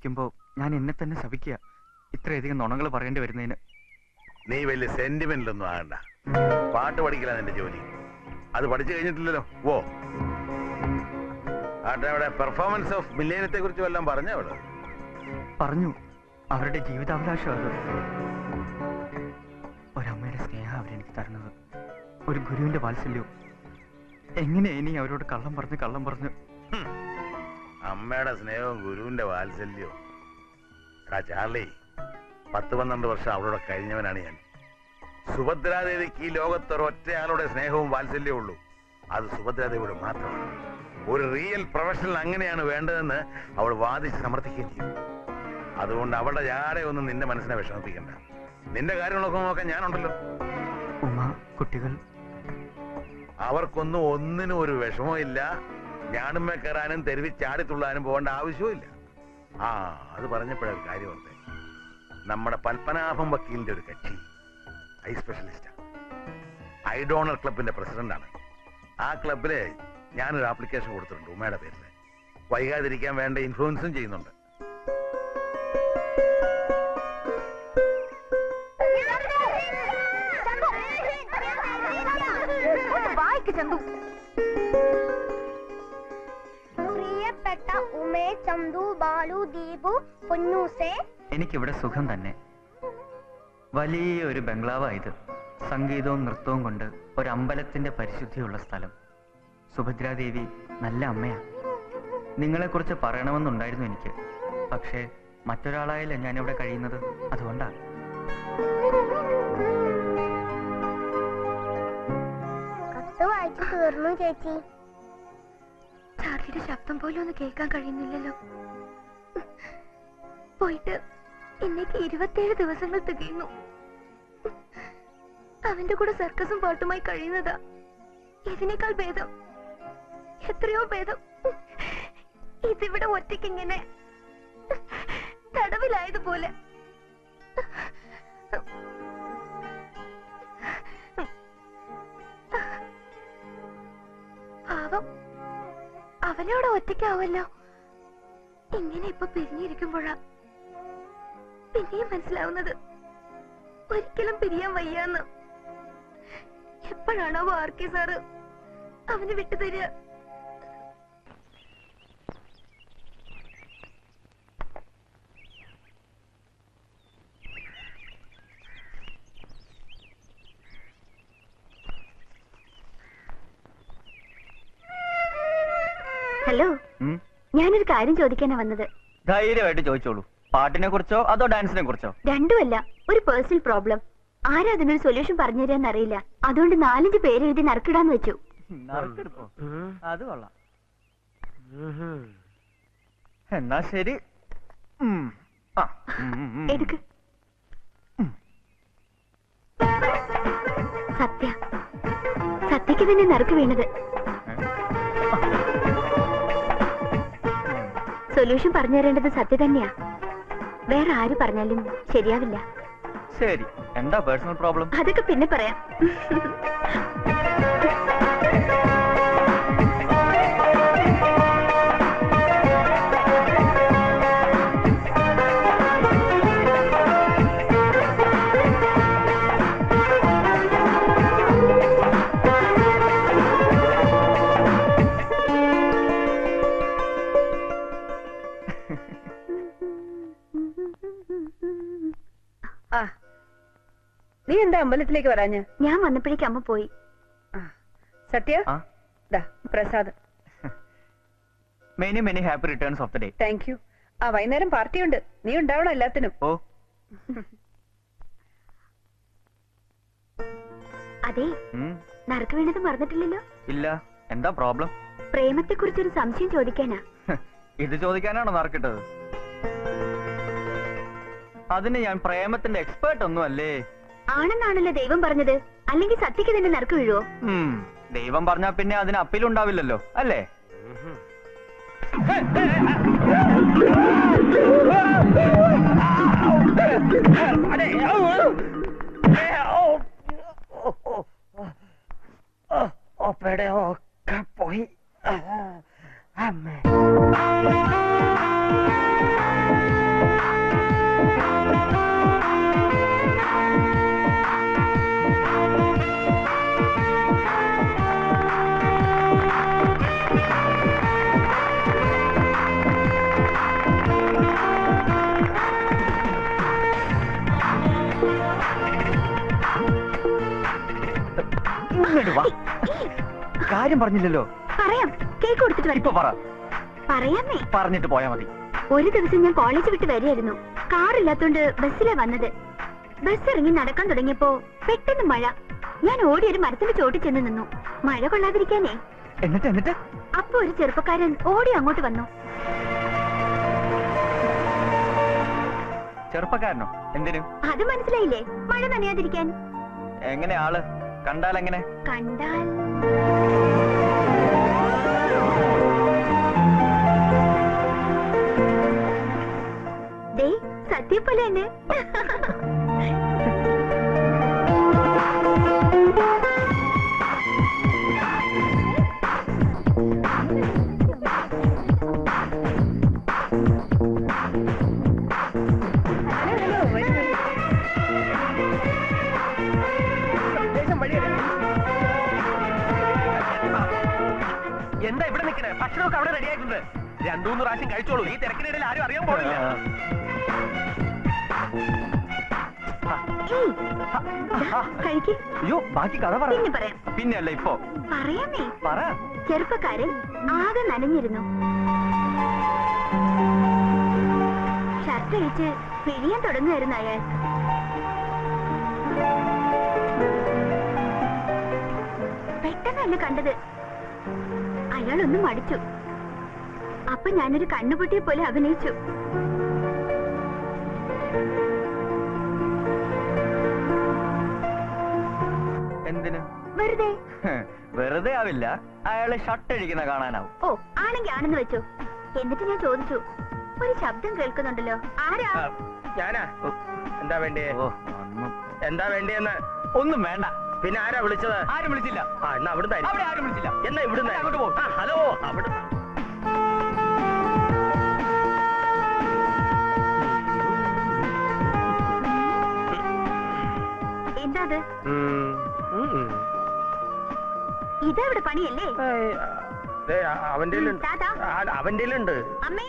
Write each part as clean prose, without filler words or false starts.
ഇരിക്കുമ്പോ ഞാൻ എന്നെ തന്നെ ശപിക്കുക, ഇത്രയധികം നുണകൾ പറയേണ്ടി വരുന്നതിന്. നീ വലിയ സെന്റിമെന്റ് ഒന്നും ആകണ്ട. പാട്ട് പഠിക്കല നിന്റെ ജോലി. അത് പഠിച്ചു കഴിഞ്ഞിട്ടില്ലല്ലോ. ഓ ആട്ടെ, അവിടെ പെർഫോമൻസ് ഓഫ് മില്ലേനത്തെ കുറിച്ച് വല്ലതും പറഞ്ഞോ? അവള് പറഞ്ഞു, അവരുടെ ജീവിതാഭിലാഷം അത്. ഒരമ്മയുടെ സ്നേഹം അവരെനിക്ക് തരുന്നത്, ഒരു ഗുരുവിന്റെ വാത്സല്യവും. എങ്ങനെ ഇനി അവരോട് കള്ളം പറഞ്ഞ് അമ്മയുടെ സ്നേഹവും ഗുരുവിന്റെ വാത്സല്യവും. ചാർലി, 10-12 വർഷം അവളോട് കഴിഞ്ഞവനാണ് ഞാൻ. സുഭദ്രാദേവിക്ക് ഈ ലോകത്തൊരൊറ്റയാളുടെ സ്നേഹവും വാത്സല്യവും ഉള്ളൂ. അത് സുഭദ്രാദേവിയോട് മാത്രമാണ്. ഒരു റിയൽ പ്രൊഫഷണൽ അങ്ങനെയാണ് വേണ്ടതെന്ന് അവൾ വാദിച്ച് സമർത്ഥിക്കുകയും ചെയ്യും. അതുകൊണ്ട് അവളുടെ ആരെ ഒന്നും നിന്റെ മനസ്സിനെ വിഷമിപ്പിക്കണ്ട. നിന്റെ കാര്യങ്ങളൊക്കെ നോക്കാൻ ഞാനുണ്ടല്ലോ. ഉമ്മ, കുട്ടികൾ അവർക്കൊന്നും ഒന്നിനും ഒരു വിഷമവും ഇല്ല. ഞാനുമ്മ കയറാനും തെരുവി ചാടിത്തുള്ളാനും പോകേണ്ട ആവശ്യവും ഇല്ല. അത് പറഞ്ഞപ്പോഴൊരു കാര്യമുണ്ട്. നമ്മുടെ പത്മനാഭം വക്കീലിന്റെ ഒരു കക്ഷി ഐ സ്പെഷ്യലിസ്റ്റാ, ഐ ഡോണർ ക്ലബിന്റെ പ്രസിഡന്റാണ്. ആ ക്ലബില് ഞാനൊരു ആപ്ലിക്കേഷൻ കൊടുത്തിട്ടുണ്ട് ഉമ്മയുടെ പേരിൽ. വൈകാതിരിക്കാൻ വേണ്ട ഇൻഫ്ലുവൻസും ചെയ്യുന്നുണ്ട്. പ്രിയപ്പെട്ട ഉമേ, ചന്തു, ബാലു, ദീപു, പൊന്നൂസേ, എനിക്കിവിടെ സുഖം തന്നെ. വലിയൊരു ബംഗ്ലാവായത്. സംഗീതവും നൃത്തവും കൊണ്ട് ഒരു അമ്പലത്തിന്റെ പരിശുദ്ധിയുള്ള സ്ഥലം. സുഭദ്രാദേവി നല്ല അമ്മയാ. നിങ്ങളെക്കുറിച്ച് പറയണമെന്നുണ്ടായിരുന്നു എനിക്ക്. പക്ഷേ മറ്റൊരാളായല്ല ഞാനിവിടെ കഴിയുന്നത്, അതുകൊണ്ടാണ്. കത്ത് വായിച്ചു തീർന്നു ചേച്ചി. ചാർലിയുടെ ശബ്ദം പോലും ഒന്ന് കേൾക്കാൻ കഴിയുന്നില്ലല്ലോ. പോയിട്ട് ഇന്നേക്ക് 27 ദിവസങ്ങൾ തികയുന്നു. അവന്റെ കൂടെ സർക്കസും പാട്ടുമായി കഴിയുന്നതാ ഇതിനേക്കാൾ ഭേദം, എത്രയോ ഭേദം. ഇതിവിടെ ഒറ്റയ്ക്കിങ്ങനെ തടവിലായതുപോലെ. പാവം, അവനോട് ഒറ്റയ്ക്കാവല്ലോ. ഇങ്ങനെ ഇപ്പൊ പിരിഞ്ഞിരിക്കുമ്പോഴാ പിന്നെയും മനസ്സിലാവുന്നത് ഒരിക്കലും പിരിയാൻ വയ്യാന്ന്. എപ്പോഴാണോ ആർക്കെ സാറ് അവന് വിട്ടുതരിക? ഹലോ, ഞാനൊരു കാര്യം ചോദിക്കാനാ വന്നത്. ധൈര്യമായിട്ട് ചോദിച്ചോളൂ. പാട്ടിനെ കുറിച്ചോ അതോ ഡാൻസിനെ കുറിച്ചോ? രണ്ടുമല്ല, ഒരു പേഴ്സണൽ പ്രോബ്ലം. ആരാ അതിനൊരു സൊല്യൂഷൻ പറഞ്ഞു തരാന്ന് അറിയില്ല. അതുകൊണ്ട് 4-5 പേര് എഴുതി നറുക്കിടാന്ന് വെച്ചു. അത് കൊള്ളാം. എന്നാ ശരി, എടുക്ക്. സത്യക്ക് തന്നെ നറുക്ക് വീണത്. സൊല്യൂഷൻ പറഞ്ഞു തരേണ്ടത് സത്യ തന്നെയാ. വേറെ ആര് പറഞ്ഞാലും ശരിയാവില്ല. ശരി, എന്താ പേഴ്സണൽ പ്രോബ്ലം? അതൊക്കെ പിന്നെ പറയാം. നീ എന്താ അമ്പലത്തിലേക്ക് വരാഞ്ഞ്? ഞാൻ വന്നപ്പോഴേക്ക് അമ്മ പോയി. Sathya, Prasad. Many many happy returns of the day. Thank you. വൈകുന്നേരം പാർട്ടിയുണ്ട്, നീ ഉണ്ടാവണം എല്ലാത്തിനും. ഓ അതെ, നറുക്ക് വീണത് മറന്നിട്ടില്ലല്ലോ? ഇല്ല. എന്താ പ്രോബ്ലം? പ്രേമത്തെ കുറിച്ചൊരു സംശയം ചോദിക്കാനാ. ഇത് ചോദിക്കാനാണോ നറുക്കിട്ടത്? അതിന് ഞാൻ പ്രേമത്തിന്റെ എക്സ്പേർട്ട് ഒന്നും അല്ലേ. ആണെന്നാണല്ലോ ദൈവം പറഞ്ഞത്. അല്ലെങ്കിൽ സത്യക്ക് തന്നെ നറുക്ക് വീഴുവോ? ദൈവം പറഞ്ഞാ പിന്നെ അതിന് അപ്പീലുണ്ടാവില്ലല്ലോ, അല്ലേ? പോയി. കാര്യം പറഞ്ഞില്ലല്ലോ. പറയാം, കേക്ക് കൊടുത്തിട്ട് ഇപ്പൊ വരട്ടെ. പറ. പറയാമേ. പറഞ്ഞിട്ട് പോയാ മതി. ഒരു ദിവസം ഞാൻ കോളേജ് വിട്ട് വരികയായിരുന്നു. കാറില്ലാത്തോണ്ട് ബസ്സിലാ വന്നത്. ബസ് ഇറങ്ങി നടക്കാൻ തുടങ്ങിയപ്പോ പെട്ടെന്ന് മഴ. ഞാൻ ഓടി ഒരു മരത്തിന്റെ ചോട്ടിൽ ചെന്ന് നിന്നു, മഴ കൊള്ളാതിരിക്കാനേ. എന്നിട്ട് അപ്പൊ ഒരു ചെറുപ്പക്കാരൻ ഓടി അങ്ങോട്ട് വന്നു. ചെറുപ്പക്കാരനോ? എന്തിനു? അത് മനസ്സിലായില്ലേ? മഴ നനയാതിരിക്കാൻ. എങ്ങനെ ആള്? കണ്ടാൽ എങ്ങനെ? കണ്ടാൽ ദേ സത്യം പോലെ തന്നെ. എന്താ ഇവിടെ നിൽക്കണേ? ഭക്ഷണമൊക്കെ അവിടെ റെഡി ആയിട്ടുണ്ട്. 2-3 പ്രാവശ്യം കഴിച്ചോളൂ. ഈ തിരക്കിനിടയിൽ ആരും അറിയാൻ പോണില്ല. കഴിക്ക്. അയ്യോ, ബാക്കി കഥ പറ. പിന്നെ പറയാം. പിന്നെയല്ല ഇപ്പൊ പറയാമേ. പറ. ചെറുപ്പക്കാരൻ ആകെ നനഞ്ഞിരുന്നു. ഷർട്ട് അഴിച്ച് പിഴിയാൻ തുടങ്ങുമായിരുന്നു അയാൾ. പെട്ടെന്നല്ല കണ്ടത്. അയാളൊന്നും മടിച്ചു. അപ്പൊ ഞാനൊരു കണ്ണുപൊട്ടിയെ പോലെ അഭിനയിച്ചു. എന്തിന്? വെറുതെ. വെറുതെ ആവില്ല, അയാളെ ഷർട്ട് അടിക്കുന്ന കാണാനാവും. ഓ, ആണെങ്കി ആണെന്ന് വെച്ചു. എന്നിട്ട് ഞാൻ ചോദിച്ചു, ഒരു ശബ്ദം കേൾക്കുന്നുണ്ടല്ലോ, ആരാ? ഞാനാ. എന്താ വേണ്ടേ? എന്താ വേണ്ടേന്ന്? ഒന്നും വേണ്ട. പിന്നെ ആരാ വിളിച്ചത്? ആരും വിളിച്ചില്ല. എന്നാ അവിടുന്ന് അവിടെ ആരും വിളിച്ചില്ല. എന്നാ ഇവിടുന്ന് അങ്ങോട്ട് പോ. ഹലോ, അവിടെ എന്താ അത്? ഇതെവിടെ പണിയല്ലേ? അവന്റെ താത്താ. അവന്റെ ഉണ്ട്. അമ്മേ.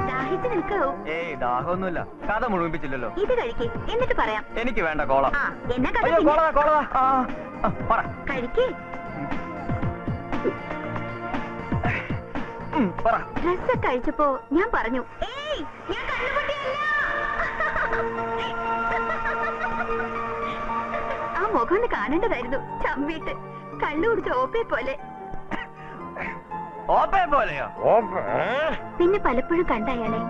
ദാഹിച്ച് നിൽക്കാവൂ. ഏയ്, ദാഹമൊന്നുമില്ല. കഥ മുഴുമിപ്പിച്ചില്ലല്ലോ. ഇത് കഴിക്കേ, എന്നിട്ട് പറയാം. എനിക്ക് വേണ്ട കോള. ആ, എന്നാ കഥ അയ്യോ, പിന്നെ. കോളതാ. പറ. കഴിക്കേ. പറ. ഡ്രസ്സൊക്കെ കഴിച്ചപ്പോ ഞാൻ പറഞ്ഞു, ഏയ് ഞാൻ കണ്ണുപൊട്ടിയല്ല. ആ മുഖം ഒന്ന് കാണേണ്ടതായിരുന്നു. ചമ്പിട്ട് കള്ളു കുടിച്ച ഓപ്പയെ പോലെ. ഓപ്പേ പോലെയോ? പിന്നെ പലപ്പോഴും കണ്ട അയാളെ.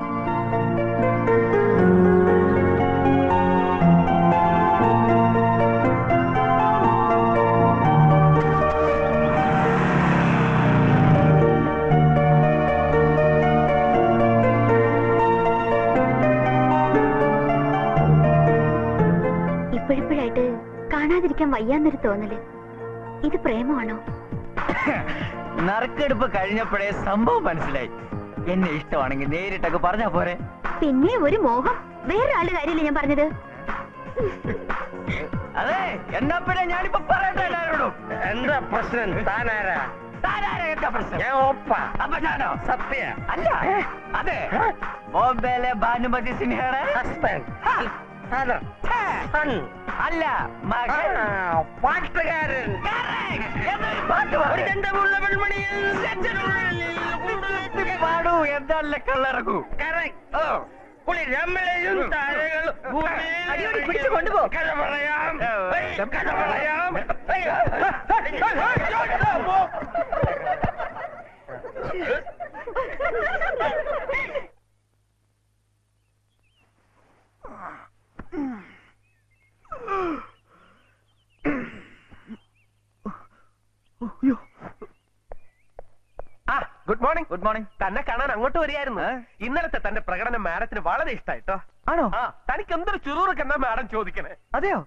ഇപ്പോഴിപ്പോഴായിട്ട് കാണാതിരിക്കാൻ വയ്യാന്നൊരു തോന്നല്. ഇത് പ്രേമമാണോ? നറുക്കെടുപ്പ് കഴിഞ്ഞപ്പോഴേ സംഭവം മനസ്സിലായി. എന്നെ ഇഷ്ടമാണെങ്കിൽ നേരിട്ടൊക്കെ പറഞ്ഞാ പോരെ. പിന്നെ ഒരു മോഹം. വേറെ ആളുടെ കാര്യമില്ല ഞാൻ പറഞ്ഞത്. അതെ, എന്നാ പിന്നെ ഞാനിപ്പോ പറയട്ടെ എല്ലാവരോടും. എന്താ പ്രശ്നം? താനാരാ? എന്താ പ്രശ്നം? ഞാൻ ഓപ്പ. അപ്പൊ ഞാനോ? സത്യ. അല്ല. അതെ, ബോംബെയിലെ ഭാനുമതി സിൻഹയുടെ ഹസ്ബൻഡ്. അല്ല, മകൻ. പാട്ടുകാരൻ. പാടൂ, എന്താണല്ലേ കള്ളറക്കൂ. പിടിച്ചു കൊണ്ടുപോ. കഥ പറയാം. കഥ പറയാം. Good morning. Good morning. തന്നെ കാണാൻ അങ്ങോട്ട് വരികയായിരുന്നു. ഇന്നലത്തെ തന്റെ പ്രകടനം മാഡത്തിന് വളരെ ഇഷ്ടായിട്ടോ. ആണോ? തനിക്ക് എന്തൊരു ചുറൂറൊക്കെന്നാ മാഡം ചോദിക്കണേ. അതെയോ?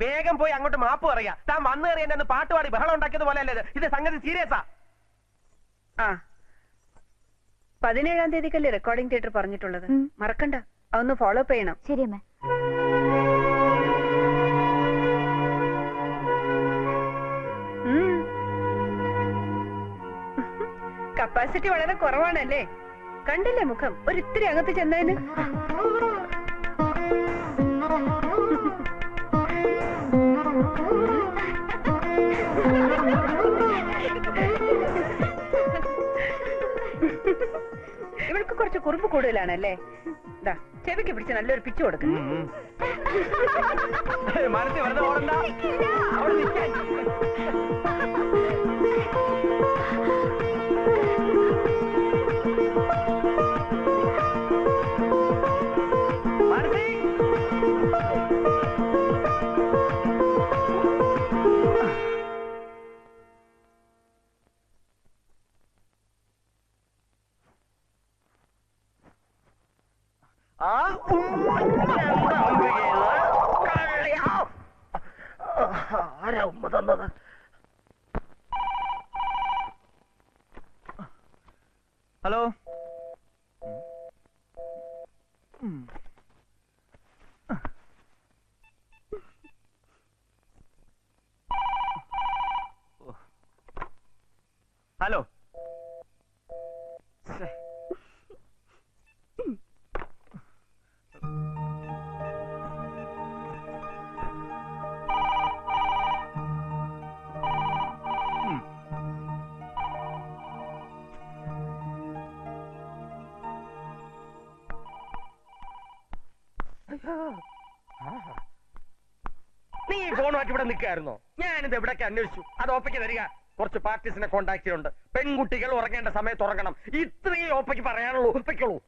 വേഗം പോയി അങ്ങോട്ട് മാപ്പ് പറയാ. താൻ വന്നു കയറി എന്നെ പാട്ടുപാടി ബഹളം ഉണ്ടാക്കിയത് പോലെ അല്ലേ ഇത്? സംഗതി സീരിയസാ. 17-ാം തീയതിക്കല്ലേ റെക്കോർഡിംഗ് തിയേറ്റർ പറഞ്ഞിട്ടുള്ളത്. മറക്കണ്ട, അതൊന്ന് ഫോളോ അപ്പ് ചെയ്യണം. ശരി അമ്മ. കപ്പാസിറ്റി വളരെ കുറവാണല്ലേ? കണ്ടില്ലേ മുഖം ഒരിത്തിരി അകത്ത് ചെന്നതിന്. കുറച്ച് കുറുമ്പ് കൂടുതലാണല്ലേ? ദാ ചെവിക്ക് പിടിച്ച് നല്ലൊരു പിച്ചു കൊടുക്കും. മനസ്സിൽ വെറുതെ ഓടണ്ട. അവിടെ നിൽക്കാൻ. മനസ്സിൽ ആ ആരാ ഉമ്മ തന്നത്? ഹലോ. ഹലോ. നീ ഫോണുമായിട്ട് ഇവിടെ നിൽക്കായിരുന്നോ? ഞാനിത് എവിടേക്ക് അന്വേഷിച്ചു. അത് ഓപ്പയ്ക്ക് തരിക. കുറച്ച് പാർട്ടീസിനെ കോണ്ടാക്ട് ചെയ്യുന്നുണ്ട്. പെൺകുട്ടികൾ ഉറങ്ങേണ്ട സമയത്ത് ഉറങ്ങണം. ഇത്രയും ഓപ്പയ്ക്ക് പറയാനുള്ളൂ. ഒപ്പയ്ക്കുള്ളൂ.